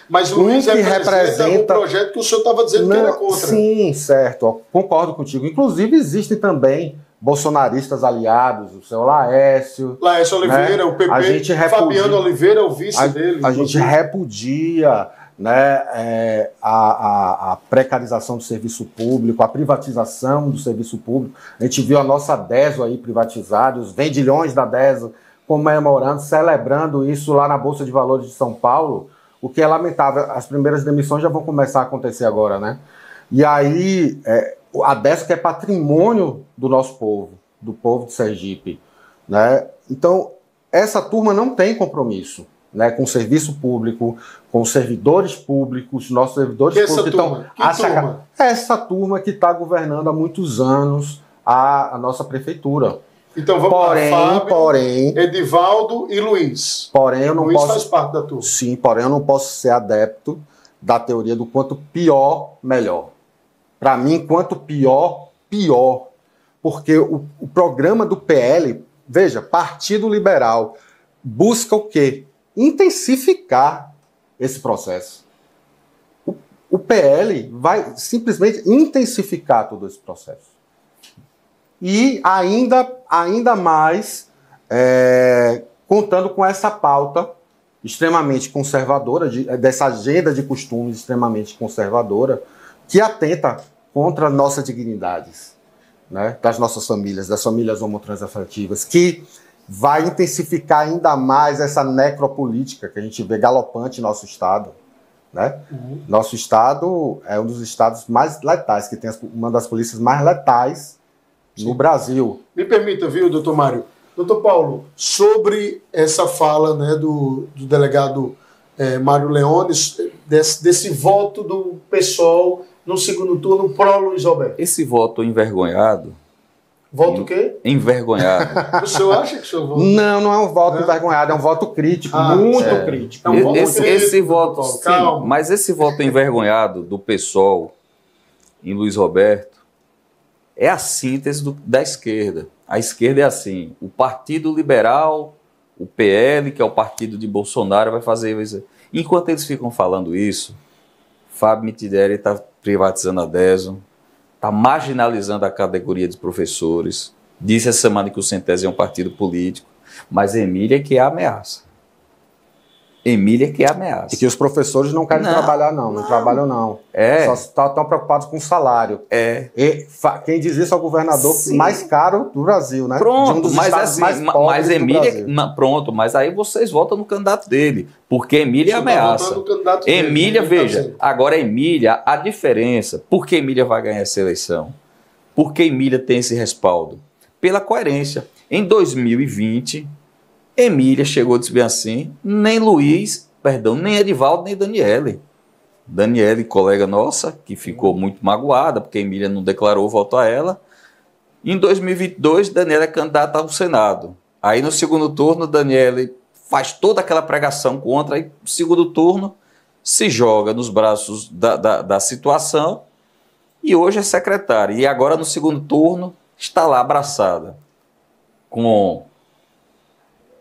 Mas Luiz que representa o projeto que o senhor estava dizendo que era contra. Sim, certo. Eu concordo contigo. Inclusive, existem também bolsonaristas aliados, o seu Laércio. Laércio Oliveira, né? O PP, Fabiano Oliveira, o vice dele. A gente repudia, né, a precarização do serviço público, a privatização do serviço público. A gente viu a nossa DESO aí privatizada, os vendilhões da DESO comemorando, celebrando isso lá na Bolsa de Valores de São Paulo, o que é lamentável. As primeiras demissões já vão começar a acontecer agora, né? E aí, a DESO que é patrimônio do nosso povo, do povo de Sergipe, né? Então, essa turma não tem compromisso, né, com o serviço público, com os servidores públicos, nossos servidores públicos. Turma? Essa turma que está governando há muitos anos a nossa prefeitura. Então vamos lá, Fábio, Edivaldo e Luiz. Porém, eu não Luiz posso... faz parte da turma. Sim, porém eu não posso ser adepto da teoria do quanto pior, melhor. Para mim, quanto pior, pior. Porque o programa do PL, veja, Partido Liberal, busca o quê? Intensificar esse processo. O PL vai simplesmente intensificar todo esse processo. E ainda mais contando com essa pauta extremamente conservadora, dessa agenda de costumes extremamente conservadora, que atenta contra nossas dignidades, né, das nossas famílias, das famílias homotransafetivas, que vai intensificar ainda mais essa necropolítica que a gente vê galopante em nosso estado. Né? Uhum. Nosso estado é um dos estados mais letais, que tem uma das polícias mais letais no Brasil. Me permita, viu, doutor Mário? Doutor Paulo, sobre essa fala, né, do delegado Mário Leones, desse voto do PSOL no segundo turno pró-Luiz Roberto. Esse voto envergonhado... Voto o quê? Envergonhado. O senhor acha que o senhor vota? Não é um voto envergonhado, é um voto crítico, muito crítico. É um voto esse voto, sim, mas esse voto envergonhado do PSOL em Luiz Roberto é a síntese da esquerda. A esquerda é assim, o Partido Liberal, o PL, que é o partido de Bolsonaro, vai fazer isso. Enquanto eles ficam falando isso, Fábio Mitidieri está privatizando a DESO, está marginalizando a categoria de professores, disse essa semana que o Centésio é um partido político, mas Emília que é a ameaça. Emília que é a ameaça. E que os professores não querem trabalhar, não trabalham, não. Só estão preocupados com o salário. E quem diz isso é o governador mais caro do Brasil, né? Pronto, de um dos mas estados assim, mais pobres do Emília, pronto, mas aí vocês votam no candidato dele, porque Emília é a ameaça. Emília, veja, agora Emília, a diferença, por que Emília vai ganhar essa eleição? Porque Emília tem esse respaldo? Pela coerência. Em 2020... Emília chegou e disse bem assim, nem Edivaldo, nem Daniele. Daniele, colega nossa, que ficou muito magoada, porque Emília não declarou voto a ela. Em 2022, Daniele é candidata ao Senado. Aí no segundo turno, Daniele faz toda aquela pregação contra, aí no segundo turno se joga nos braços da situação e hoje é secretária. E agora no segundo turno está lá abraçada com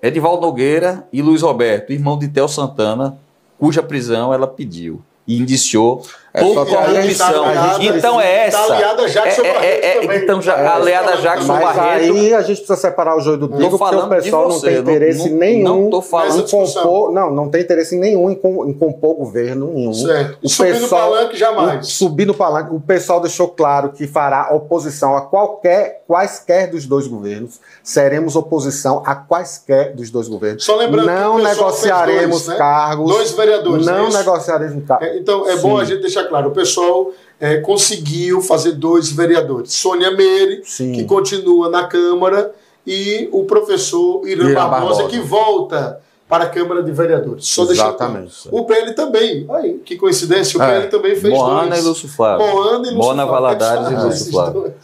Edivaldo Nogueira e Luiz Roberto, irmão de Theo Santana, cuja prisão ela pediu e indiciou por corrupção. Então é essa. Está aliada a Jackson Barreto também. Então, aliada a Jackson Mas Barreto. aí a gente precisa separar o joio do trigo, porque o pessoal não tem interesse nenhum não em compor. Não tem interesse nenhum em compor governo nenhum. Certo. O subir no palanque jamais. Subir no palanque. O pessoal deixou claro que fará oposição a quaisquer dos dois governos. Seremos oposição a quaisquer dos dois governos. Só lembrando não que o pessoal negociaremos fez cargos. 2 vereadores. Não negociaremos cargos. Então é bom a gente deixar claro. O pessoal conseguiu fazer 2 vereadores. Sônia Meire, que continua na Câmara, e o professor Irã Barbosa, que volta para a Câmara de Vereadores. Só Exatamente. O PL também. Aí, que coincidência, o PL também fez Moana 2. e Lúcio Flávio. Moana Valadares e Lúcio Flávio.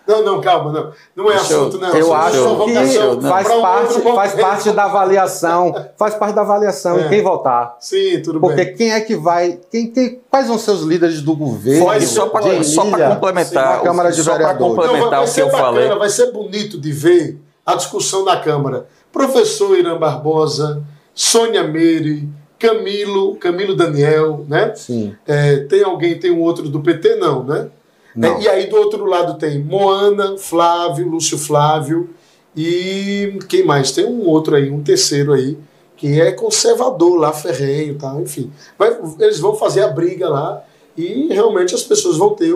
Não, calma, não é assunto, não. Eu acho que faz parte da avaliação. Faz parte da avaliação em quem votar. Sim, tudo bem. Porque quem é que vai. Quais vão ser os líderes do governo? Só para complementar, na Câmara de Vereadores. Complementar o que eu falei. Vai ser bonito de ver a discussão na Câmara. Professor Irã Barbosa, Sônia Meire, Camilo Daniel, né? Sim. Tem um outro do PT, não, né? E aí do outro lado tem Moana, Flávio, Lúcio Flávio e quem mais? Tem um outro aí, um terceiro aí, que é conservador lá, ferrenho, tá? Enfim. Eles vão fazer a briga lá e realmente as pessoas vão ter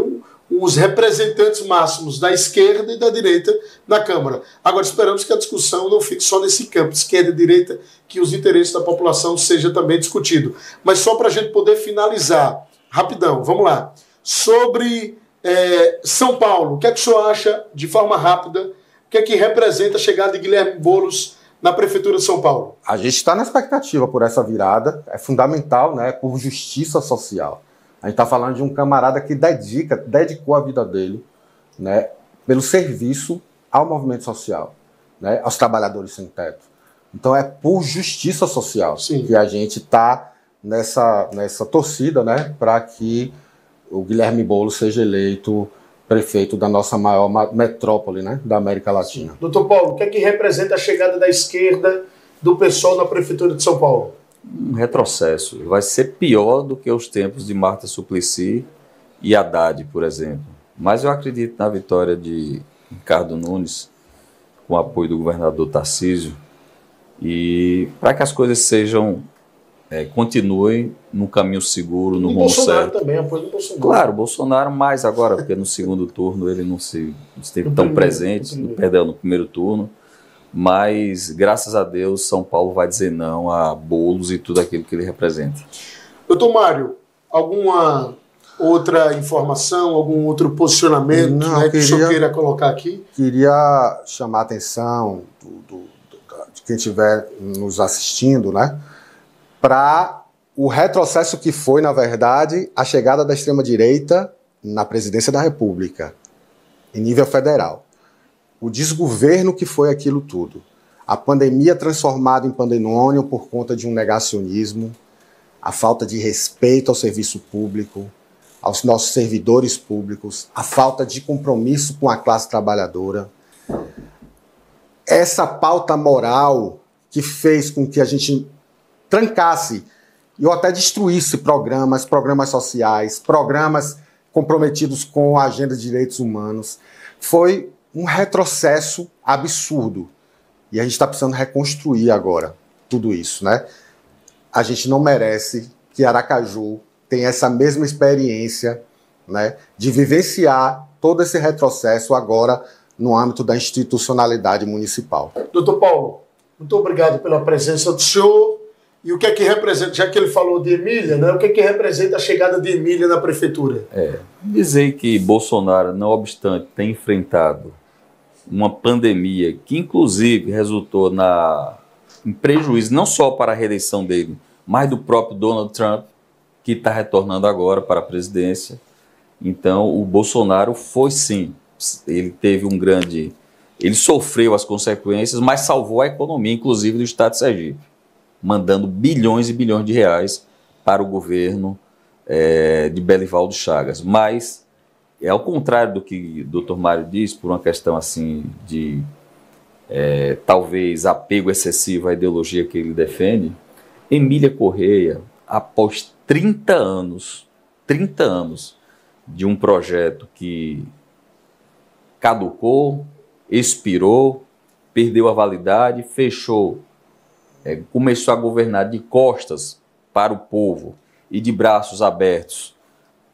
os representantes máximos da esquerda e da direita na Câmara. Agora esperamos que a discussão não fique só nesse campo, esquerda e direita, que os interesses da população seja também discutido. Mas só para a gente poder finalizar, rapidão, vamos lá. Sobre São Paulo, o que é que o senhor acha, de forma rápida, o que é que representa a chegada de Guilherme Boulos na Prefeitura de São Paulo? A gente está na expectativa por essa virada, é fundamental, né, por justiça social. A gente está falando de um camarada que dedicou a vida dele, né, pelo serviço ao movimento social, né, aos trabalhadores sem teto. Então é por justiça social que a gente está nessa torcida, né, para que o Guilherme Boulos seja eleito prefeito da nossa maior metrópole, né, da América Latina. Doutor Paulo, o que é que representa a chegada da esquerda do PSOL na Prefeitura de São Paulo? Um retrocesso. Vai ser pior do que os tempos de Marta Suplicy e Haddad, por exemplo. Mas eu acredito na vitória de Ricardo Nunes, com o apoio do governador Tarcísio, e para que as coisas continuem no caminho seguro, no rumo certo. Também, apoio do Bolsonaro. Claro, Bolsonaro mais agora, porque no segundo turno ele não esteve tão presente, no primeiro turno. Mas, graças a Deus, São Paulo vai dizer não a Boulos e tudo aquilo que ele representa. Doutor Mário, alguma outra informação, algum outro posicionamento que o senhor queira colocar aqui? Queria chamar a atenção de quem estiver nos assistindo, né, para o retrocesso que foi, na verdade, a chegada da extrema-direita na presidência da República, em nível federal. O desgoverno que foi aquilo tudo. A pandemia transformada em pandemônio por conta de um negacionismo, a falta de respeito ao serviço público, aos nossos servidores públicos, a falta de compromisso com a classe trabalhadora. Essa pauta moral que fez com que a gente trancasse ou até destruísse programas sociais, programas comprometidos com a agenda de direitos humanos, foi um retrocesso absurdo. E a gente está precisando reconstruir agora tudo isso, né? A gente não merece que Aracaju tenha essa mesma experiência, né, de vivenciar todo esse retrocesso agora no âmbito da institucionalidade municipal. Doutor Paulo, muito obrigado pela presença do senhor. E o que é que representa, já que ele falou de Emília, né, o que é que representa a chegada de Emília na prefeitura? Dizer que Bolsonaro, não obstante, tem enfrentado uma pandemia que, inclusive, resultou em prejuízo não só para a reeleição dele, mas do próprio Donald Trump, que está retornando agora para a presidência. Então, o Bolsonaro foi, sim, ele teve ele sofreu as consequências, mas salvou a economia, inclusive do estado de Sergipe, mandando bilhões e bilhões de reais para o governo de Belivaldo Chagas. Mas, ao contrário do que o Dr. Mário diz, por uma questão assim de talvez apego excessivo à ideologia que ele defende, Emília Correia, após 30 anos 30 anos de um projeto que caducou, expirou, perdeu a validade, fechou, começou a governar de costas para o povo e de braços abertos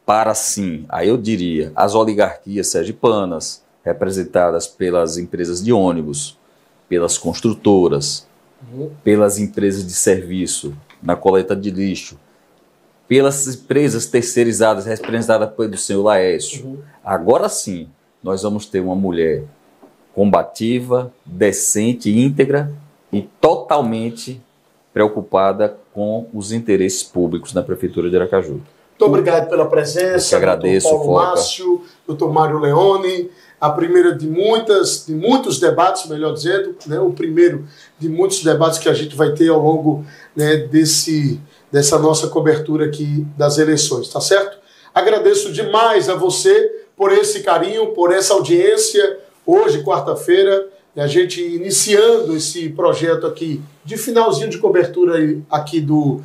para, sim, aí eu diria, as oligarquias sergipanas, representadas pelas empresas de ônibus, pelas construtoras, pelas empresas de serviço na coleta de lixo, pelas empresas terceirizadas representadas pelo senhor Laércio. Agora sim, nós vamos ter uma mulher combativa, decente, íntegra e totalmente preocupada com os interesses públicos na Prefeitura de Aracaju. Muito obrigado pela presença. Eu agradeço, Dr. Paulo Márcio, Dr. Mário Leone, a primeira de muitos debates, melhor dizendo, né, o primeiro de muitos debates que a gente vai ter ao longo, né, dessa nossa cobertura aqui das eleições, tá certo? Agradeço demais a você por esse carinho, por essa audiência. Hoje, quarta-feira, a gente iniciando esse projeto aqui de finalzinho de cobertura aqui do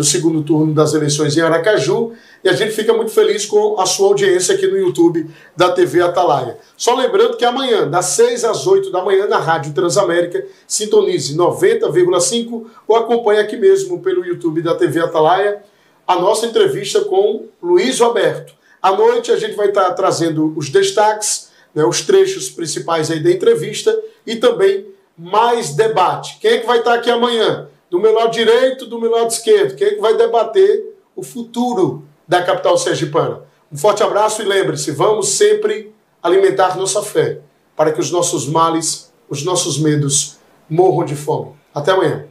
segundo turno das eleições em Aracaju, e a gente fica muito feliz com a sua audiência aqui no YouTube da TV Atalaia. Só lembrando que amanhã, das 6 às 8 da manhã, na Rádio Transamérica, sintonize 90,5 ou acompanhe aqui mesmo pelo YouTube da TV Atalaia a nossa entrevista com Luiz Roberto. À noite a gente vai estar trazendo os destaques, né, os trechos principais aí da entrevista e também mais debate. Quem é que vai estar aqui amanhã? Do meu lado direito, do meu lado esquerdo. Quem é que vai debater o futuro da capital sergipana? Um forte abraço e lembre-se, vamos sempre alimentar nossa fé para que os nossos males, os nossos medos morram de fome. Até amanhã.